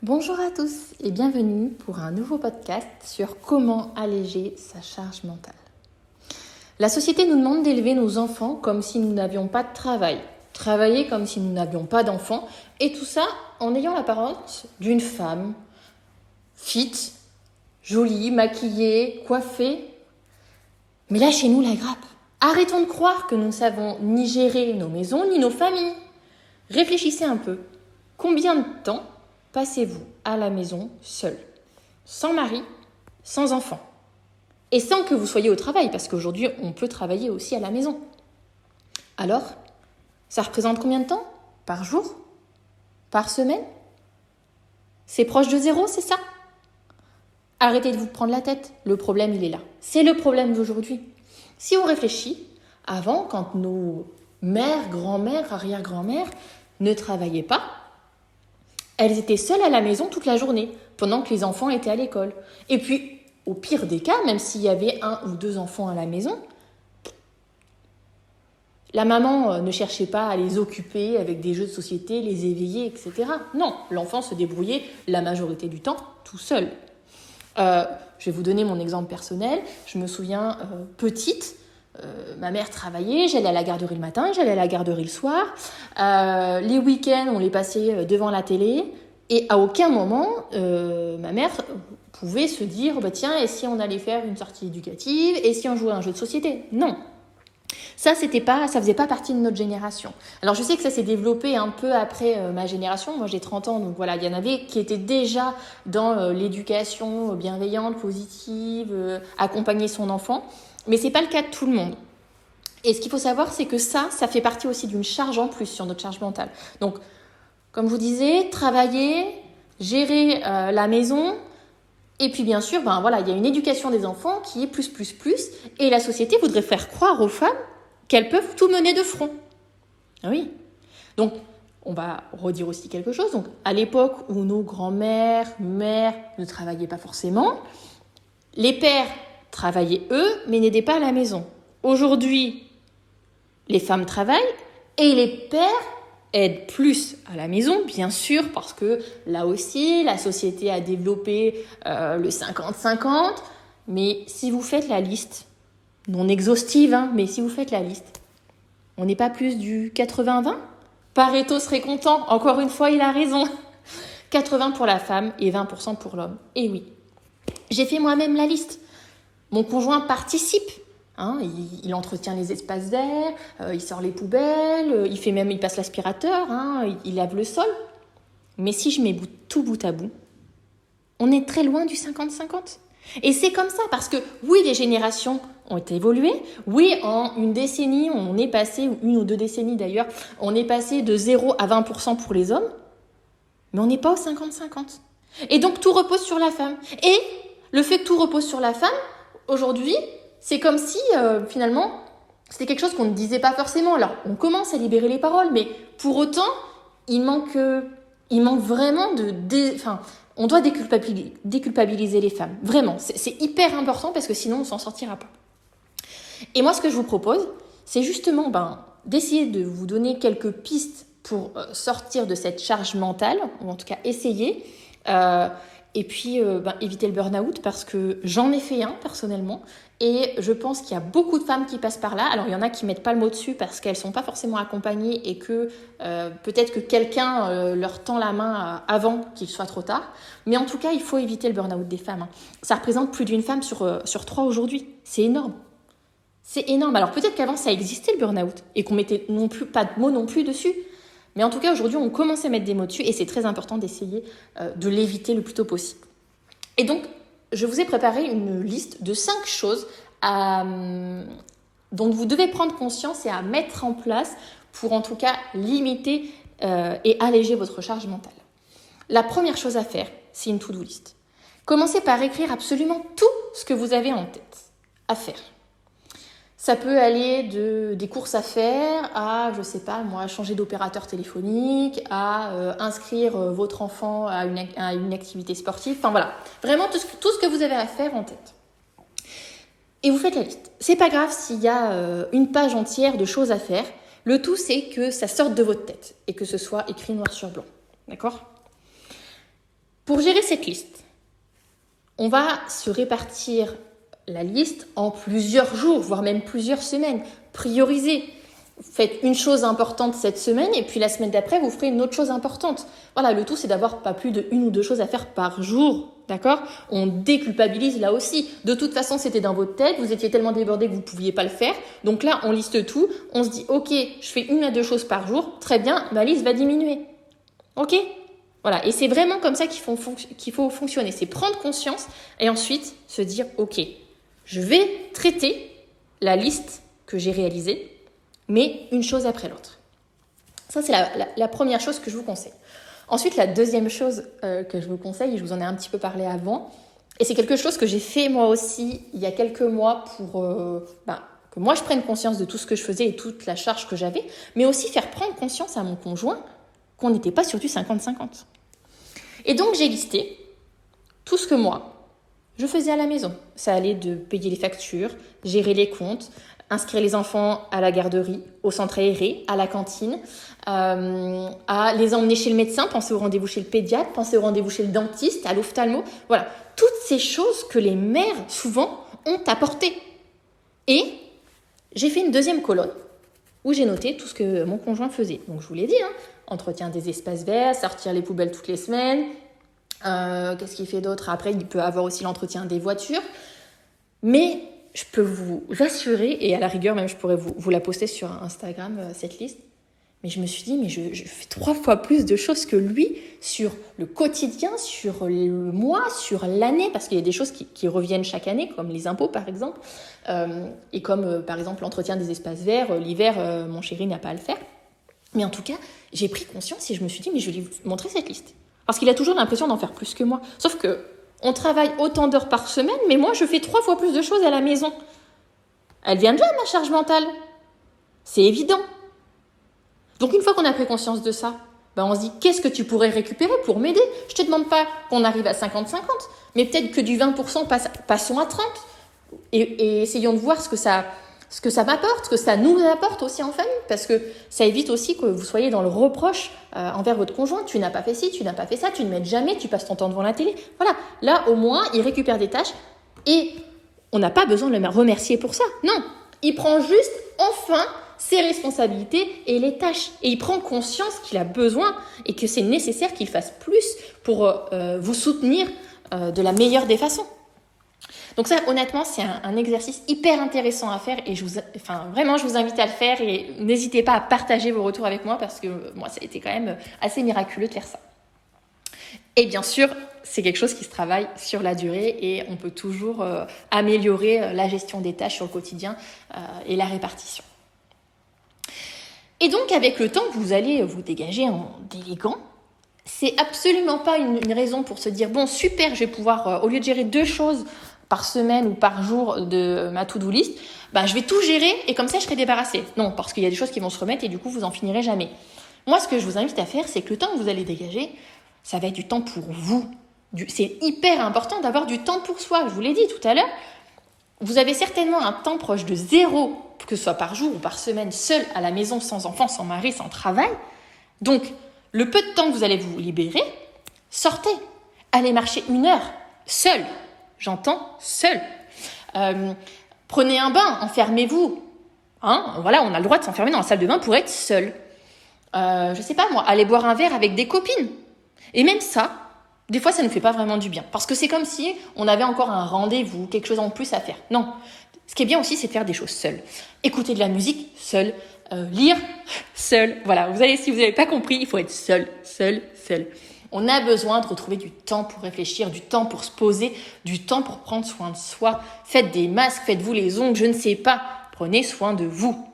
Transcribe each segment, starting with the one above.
Bonjour à tous et bienvenue pour un nouveau podcast sur comment alléger sa charge mentale. La société nous demande d'élever nos enfants comme si nous n'avions pas de travail, travailler comme si nous n'avions pas d'enfants, et tout ça en ayant l'apparence d'une femme fit, jolie, maquillée, coiffée. Mais lâchez-nous la grappe. Arrêtons de croire que nous ne savons ni gérer nos maisons ni nos familles. Réfléchissez un peu. Combien de temps passez-vous à la maison seul, sans mari, sans enfant, et sans que vous soyez au travail, parce qu'aujourd'hui, on peut travailler aussi à la maison. Alors, ça représente combien de temps? Par jour? Par semaine? C'est proche de zéro, c'est ça? Arrêtez de vous prendre la tête, le problème, il est là. C'est le problème d'aujourd'hui. Si on réfléchit, avant, quand nos mères, grand-mères, arrière-grand-mères ne travaillaient pas, elles étaient seules à la maison toute la journée, pendant que les enfants étaient à l'école. Et puis, au pire des cas, même s'il y avait 1 ou 2 enfants à la maison, la maman ne cherchait pas à les occuper avec des jeux de société, les éveiller, etc. Non, l'enfant se débrouillait la majorité du temps tout seul. Je vais vous donner mon exemple personnel. Je me souviens, petite, ma mère travaillait, j'allais à la garderie le matin, j'allais à la garderie le soir. Les week-ends, on les passait devant la télé. Et à aucun moment, ma mère pouvait se dire tiens, et si on allait faire une sortie éducative, et si on jouait à un jeu de société? Non. Ça faisait pas partie de notre génération. Alors je sais que ça s'est développé un peu après ma génération. Moi j'ai 30 ans, donc voilà, il y en avait qui étaient déjà dans l'éducation bienveillante, positive, accompagner son enfant. Mais c'est pas le cas de tout le monde. Et ce qu'il faut savoir, c'est que ça fait partie aussi d'une charge en plus sur notre charge mentale. Donc, comme je vous disais, travailler, gérer la maison, et puis bien sûr, il y a une éducation des enfants qui est plus, et la société voudrait faire croire aux femmes qu'elles peuvent tout mener de front. Ah oui. Donc, on va redire aussi quelque chose. Donc, à l'époque où nos grands-mères, mères ne travaillaient pas forcément, les pères travaillaient eux, mais n'aidaient pas à la maison. Aujourd'hui, les femmes travaillent et les pères aident plus à la maison, bien sûr, parce que là aussi, la société a développé le 50-50. Mais si vous faites la liste, non exhaustive, mais si vous faites la liste, on n'est pas plus du 80-20 ? Pareto serait content, encore une fois, il a raison. 80 pour la femme et 20% pour l'homme. Et oui, j'ai fait moi-même la liste. Mon conjoint participe. Il entretient les espaces verts, il sort les poubelles, il passe l'aspirateur, il lave le sol. Mais si je mets tout bout à bout, on est très loin du 50-50. Et c'est comme ça, parce que oui, les générations ont évolué. Oui, en une décennie, on est passé, ou 1 ou 2 décennies d'ailleurs, on est passé de 0 à 20% pour les hommes, mais on n'est pas au 50-50. Et donc tout repose sur la femme. Et le fait que tout repose sur la femme, aujourd'hui, c'est comme si, finalement, c'était quelque chose qu'on ne disait pas forcément. Alors, on commence à libérer les paroles, mais pour autant, il manque vraiment on doit déculpabiliser les femmes. Vraiment, c'est hyper important parce que sinon, on ne s'en sortira pas. Et moi, ce que je vous propose, c'est justement d'essayer de vous donner quelques pistes pour sortir de cette charge mentale, ou en tout cas essayer, et puis éviter le burn-out, parce que j'en ai fait un personnellement, et je pense qu'il y a beaucoup de femmes qui passent par là. Alors il y en a qui mettent pas le mot dessus parce qu'elles sont pas forcément accompagnées et que peut-être que quelqu'un leur tend la main avant qu'il soit trop tard. Mais en tout cas, il faut éviter le burn-out des femmes. Ça représente plus d'une femme sur 3 aujourd'hui. C'est énorme. C'est énorme. Alors peut-être qu'avant ça existait le burn-out et qu'on mettait pas de mots non plus dessus. Mais en tout cas, aujourd'hui, on commence à mettre des mots dessus et c'est très important d'essayer de l'éviter le plus tôt possible. Et donc, je vous ai préparé une liste de 5 choses dont vous devez prendre conscience et à mettre en place pour en tout cas limiter et alléger votre charge mentale. La première chose à faire, c'est une to-do list. Commencez par écrire absolument tout ce que vous avez en tête à faire. Ça peut aller des courses à faire à, changer d'opérateur téléphonique, à inscrire votre enfant à une activité sportive. Enfin voilà, vraiment tout ce que vous avez à faire en tête. Et vous faites la liste. C'est pas grave s'il y a une page entière de choses à faire. Le tout, c'est que ça sorte de votre tête et que ce soit écrit noir sur blanc. D'accord ? Pour gérer cette liste, on va se répartir la liste en plusieurs jours, voire même plusieurs semaines. Prioriser. Faites une chose importante cette semaine et puis la semaine d'après, vous ferez une autre chose importante. Voilà, le tout, c'est d'avoir pas plus de 1 ou 2 choses à faire par jour. D'accord ? On déculpabilise là aussi. De toute façon, c'était dans votre tête. Vous étiez tellement débordé que vous ne pouviez pas le faire. Donc là, on liste tout. On se dit, OK, je fais 1 à 2 choses par jour. Très bien, ma liste va diminuer. OK ? Voilà. Et c'est vraiment comme ça qu'il faut fonctionner. C'est prendre conscience et ensuite se dire, OK, je vais traiter la liste que j'ai réalisée, mais une chose après l'autre. Ça, c'est la première chose que je vous conseille. Ensuite, la deuxième chose que je vous conseille, et je vous en ai un petit peu parlé avant, et c'est quelque chose que j'ai fait moi aussi il y a quelques mois pour que moi je prenne conscience de tout ce que je faisais et toute la charge que j'avais, mais aussi faire prendre conscience à mon conjoint qu'on n'était pas sur du 50-50. Et donc, j'ai listé tout ce que moi, je faisais à la maison. Ça allait de payer les factures, gérer les comptes, inscrire les enfants à la garderie, au centre aéré, à la cantine, à les emmener chez le médecin, penser au rendez-vous chez le pédiatre, penser au rendez-vous chez le dentiste, à l'ophtalmo. Voilà, toutes ces choses que les mères, souvent, ont apportées. Et j'ai fait une deuxième colonne où j'ai noté tout ce que mon conjoint faisait. Donc, je vous l'ai dit, entretien des espaces verts, sortir les poubelles toutes les semaines. Qu'est-ce qu'il fait d'autre ? Après, il peut avoir aussi l'entretien des voitures. Mais je peux vous assurer, et à la rigueur même je pourrais vous la poster sur Instagram, cette liste, mais je me suis dit, mais je fais 3 fois plus de choses que lui sur le quotidien, sur le mois, sur l'année, parce qu'il y a des choses qui reviennent chaque année, comme les impôts par exemple, et comme par exemple l'entretien des espaces verts. L'hiver, mon chéri n'a pas à le faire. Mais en tout cas, j'ai pris conscience et je me suis dit, mais je vais lui montrer cette liste. Parce qu'il a toujours l'impression d'en faire plus que moi. Sauf que on travaille autant d'heures par semaine, mais moi, je fais 3 fois plus de choses à la maison. Elle vient de là, ma charge mentale. C'est évident. Donc, une fois qu'on a pris conscience de ça, on se dit, qu'est-ce que tu pourrais récupérer pour m'aider ? Je ne te demande pas qu'on arrive à 50-50, mais peut-être que du 20%, passons à 30%. Et essayons de voir ce que ça m'apporte, ce que ça nous apporte aussi en famille, parce que ça évite aussi que vous soyez dans le reproche envers votre conjoint. Tu n'as pas fait ci, tu n'as pas fait ça, tu ne m'aides jamais, tu passes ton temps devant la télé. Voilà, là au moins il récupère des tâches et on n'a pas besoin de le remercier pour ça. Non, il prend juste enfin ses responsabilités et les tâches. Et il prend conscience qu'il a besoin et que c'est nécessaire qu'il fasse plus pour vous soutenir de la meilleure des façons. Donc ça, honnêtement, c'est un exercice hyper intéressant à faire et vraiment, je vous invite à le faire et n'hésitez pas à partager vos retours avec moi parce que moi, ça a été quand même assez miraculeux de faire ça. Et bien sûr, c'est quelque chose qui se travaille sur la durée et on peut toujours améliorer la gestion des tâches sur le quotidien et la répartition. Et donc, avec le temps que vous allez vous dégager en déléguant, c'est absolument pas une raison pour se dire « Bon, super, je vais pouvoir, au lieu de gérer 2 choses par semaine ou par jour de ma to-do list, je vais tout gérer et comme ça, je serai débarrassée. » Non, parce qu'il y a des choses qui vont se remettre et du coup, vous en finirez jamais. Moi, ce que je vous invite à faire, c'est que le temps que vous allez dégager, ça va être du temps pour vous. C'est hyper important d'avoir du temps pour soi. Je vous l'ai dit tout à l'heure. Vous avez certainement un temps proche de 0, que ce soit par jour ou par semaine, seul à la maison, sans enfant, sans mari, sans travail. Donc, le peu de temps que vous allez vous libérer, sortez. Allez marcher 1 heure, seul. J'entends seul. Prenez un bain, enfermez-vous. Voilà, on a le droit de s'enfermer dans la salle de bain pour être seul. Je sais pas moi, aller boire un verre avec des copines. Et même ça, des fois, ça ne fait pas vraiment du bien. Parce que c'est comme si on avait encore un rendez-vous, quelque chose en plus à faire. Non. Ce qui est bien aussi, c'est de faire des choses seules. Écouter de la musique, seul. Lire, seul. Voilà, si vous n'avez pas compris, il faut être seul. On a besoin de retrouver du temps pour réfléchir, du temps pour se poser, du temps pour prendre soin de soi. Faites des masques, faites-vous les ongles, je ne sais pas. Prenez soin de vous.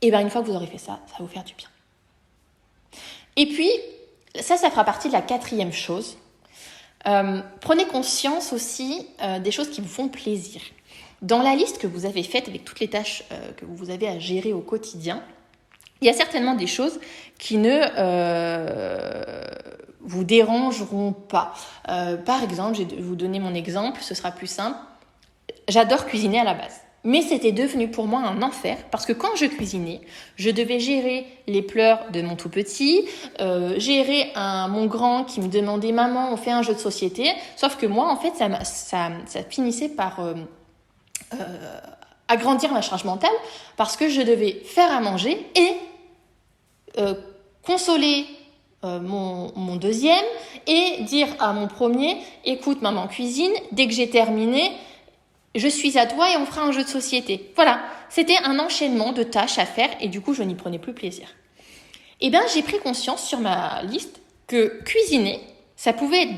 Et une fois que vous aurez fait ça, ça va vous faire du bien. Et puis, ça fera partie de la 4e chose. Prenez conscience aussi des choses qui vous font plaisir. Dans la liste que vous avez faite avec toutes les tâches que vous avez à gérer au quotidien, il y a certainement des choses qui ne vous dérangeront pas. Par exemple, je vais vous donner mon exemple, ce sera plus simple. J'adore cuisiner à la base. Mais c'était devenu pour moi un enfer parce que quand je cuisinais, je devais gérer les pleurs de mon tout petit, gérer mon grand qui me demandait « Maman, on fait un jeu de société ». Sauf que moi, en fait, ça finissait par agrandir ma charge mentale parce que je devais faire à manger et consoler mon deuxième et dire à mon premier « Écoute, maman cuisine, dès que j'ai terminé, je suis à toi et on fera un jeu de société. » Voilà, c'était un enchaînement de tâches à faire et du coup, je n'y prenais plus plaisir. Eh bien, j'ai pris conscience sur ma liste que cuisiner, ça pouvait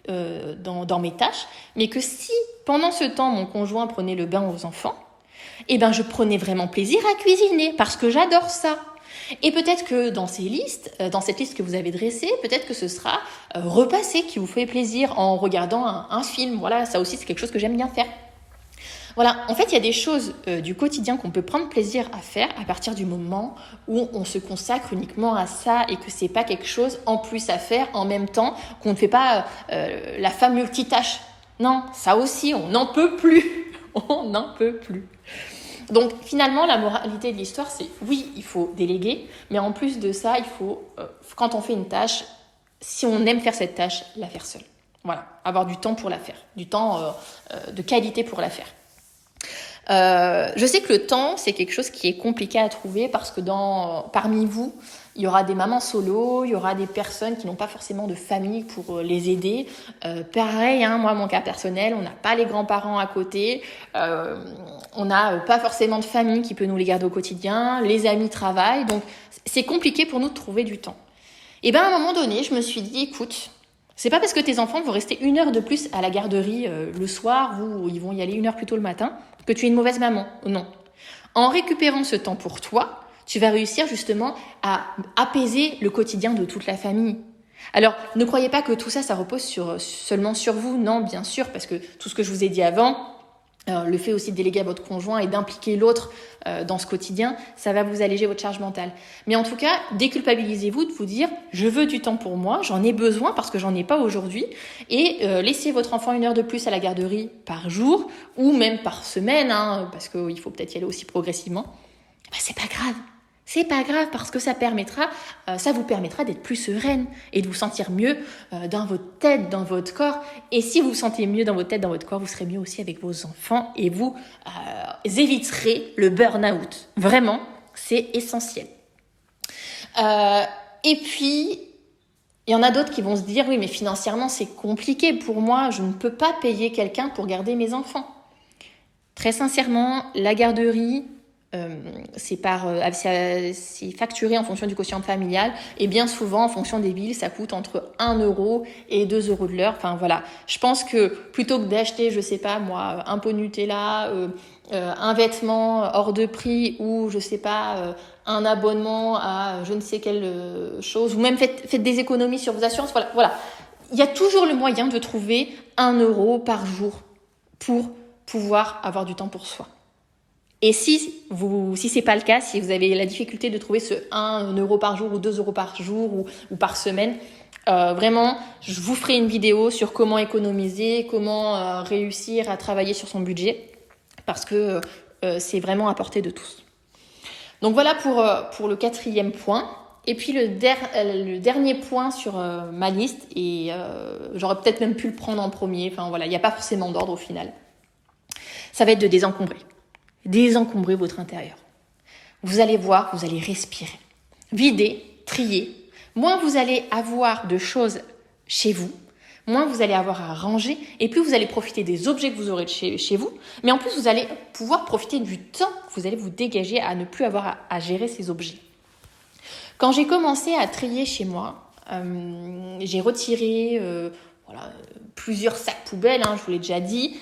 être dans mes tâches, mais que si pendant ce temps, mon conjoint prenait le bain aux enfants, eh bien, je prenais vraiment plaisir à cuisiner parce que j'adore ça. Et peut-être que dans cette liste que vous avez dressée, peut-être que ce sera repasser qui vous fait plaisir en regardant un film. Voilà, ça aussi, c'est quelque chose que j'aime bien faire. Voilà, en fait, il y a des choses du quotidien qu'on peut prendre plaisir à faire à partir du moment où on se consacre uniquement à ça et que c'est pas quelque chose en plus à faire en même temps, qu'on ne fait pas la femme multitâche. Non, ça aussi, on n'en peut plus. On n'en peut plus. Donc finalement, la moralité de l'histoire, c'est oui, il faut déléguer, mais en plus de ça, il faut, quand on fait une tâche, si on aime faire cette tâche, la faire seule. Voilà, avoir du temps pour la faire, du temps de qualité pour la faire. Je sais que le temps, c'est quelque chose qui est compliqué à trouver parce que parmi vous, il y aura des mamans solo, il y aura des personnes qui n'ont pas forcément de famille pour les aider. Pareil, moi, mon cas personnel, on n'a pas les grands-parents à côté, on n'a pas forcément de famille qui peut nous les garder au quotidien, les amis travaillent, donc c'est compliqué pour nous de trouver du temps. Et bien, à un moment donné, je me suis dit, écoute, c'est pas parce que tes enfants vont rester 1 heure de plus à la garderie le soir ou ils vont y aller 1 heure plus tôt le matin que tu es une mauvaise maman. Non. En récupérant ce temps pour toi, tu vas réussir justement à apaiser le quotidien de toute la famille. Alors, ne croyez pas que tout ça repose seulement sur vous. Non, bien sûr, parce que tout ce que je vous ai dit avant, le fait aussi de déléguer à votre conjoint et d'impliquer l'autre dans ce quotidien, ça va vous alléger votre charge mentale. Mais en tout cas, déculpabilisez-vous de vous dire « je veux du temps pour moi, j'en ai besoin parce que j'en ai pas aujourd'hui » et laissez votre enfant 1 heure de plus à la garderie par jour ou même par semaine, parce qu'il faut peut-être y aller aussi progressivement. C'est pas grave. C'est pas grave parce que ça vous permettra d'être plus sereine et de vous sentir mieux dans votre tête, dans votre corps. Et si vous vous sentez mieux dans votre tête, dans votre corps, vous serez mieux aussi avec vos enfants et vous éviterez le burn-out. Vraiment, c'est essentiel. Et puis, il y en a d'autres qui vont se dire, oui, mais financièrement, c'est compliqué pour moi. Je ne peux pas payer quelqu'un pour garder mes enfants. Très sincèrement, la garderie... c'est facturé en fonction du quotient familial et bien souvent en fonction des villes ça coûte entre 1 euro et 2 euros de l'heure. Enfin voilà, je pense que plutôt que d'acheter je sais pas moi un pot Nutella, un vêtement hors de prix ou je sais pas un abonnement à je ne sais quelle chose ou même faites des économies sur vos assurances, voilà. Il y a toujours le moyen de trouver 1 euro par jour pour pouvoir avoir du temps pour soi. Et si c'est pas le cas, si vous avez la difficulté de trouver ce 1 euro par jour ou 2 euros par jour ou par semaine, vraiment, je vous ferai une vidéo sur comment économiser, comment réussir à travailler sur son budget, parce que c'est vraiment à portée de tous. Donc voilà pour le 4e point. Et puis le dernier point sur ma liste, et j'aurais peut-être même pu le prendre en premier, enfin voilà, il n'y a pas forcément d'ordre au final. Ça va être de désencombrer. Désencombrer votre intérieur. Vous allez voir, vous allez respirer. Vider, trier. Moins vous allez avoir de choses chez vous, moins vous allez avoir à ranger, et plus vous allez profiter des objets que vous aurez chez vous, mais en plus vous allez pouvoir profiter du temps que vous allez vous dégager à ne plus avoir à gérer ces objets. Quand j'ai commencé à trier chez moi, j'ai retiré plusieurs sacs poubelles, je vous l'ai déjà dit.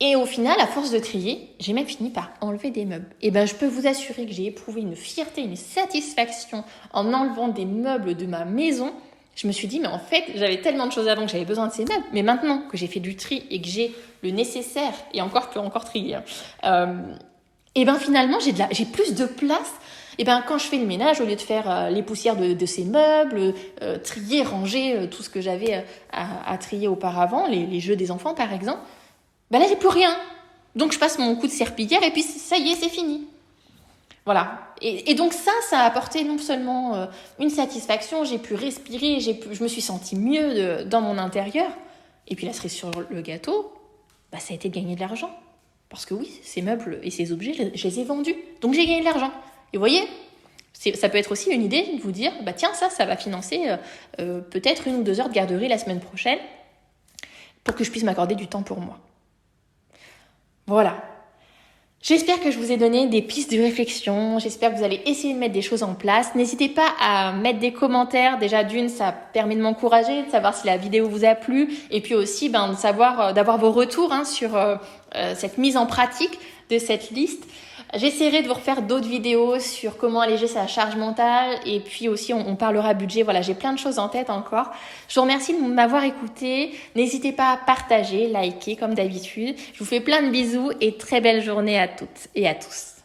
Et au final, à force de trier, j'ai même fini par enlever des meubles. Et je peux vous assurer que j'ai éprouvé une fierté, une satisfaction en enlevant des meubles de ma maison. Je me suis dit, mais en fait, j'avais tellement de choses avant que j'avais besoin de ces meubles. Mais maintenant que j'ai fait du tri et que j'ai le nécessaire, et encore, je peux encore trier, finalement, j'ai plus de place. Quand je fais le ménage, au lieu de faire les poussières de ces meubles, trier, ranger tout ce que j'avais à trier auparavant, les jeux des enfants par exemple, là, j'ai plus rien. Donc je passe mon coup de serpillière et puis ça y est, c'est fini. Voilà. Et donc ça a apporté non seulement une satisfaction, j'ai pu respirer, je me suis sentie mieux dans mon intérieur. Et puis la cerise sur le gâteau, ça a été de gagner de l'argent. Parce que oui, ces meubles et ces objets, je les ai vendus. Donc j'ai gagné de l'argent. Et vous voyez, ça peut être aussi une idée de vous dire, tiens, ça va financer peut-être 1 ou 2 heures de garderie la semaine prochaine pour que je puisse m'accorder du temps pour moi. Voilà. J'espère que je vous ai donné des pistes de réflexion. J'espère que vous allez essayer de mettre des choses en place. N'hésitez pas à mettre des commentaires. Déjà, ça permet de m'encourager, de savoir si la vidéo vous a plu. Et puis aussi, de savoir, d'avoir vos retours sur cette mise en pratique de cette liste. J'essaierai de vous refaire d'autres vidéos sur comment alléger sa charge mentale. Et puis aussi, on parlera budget. Voilà, j'ai plein de choses en tête encore. Je vous remercie de m'avoir écouté. N'hésitez pas à partager, liker comme d'habitude. Je vous fais plein de bisous et très belle journée à toutes et à tous.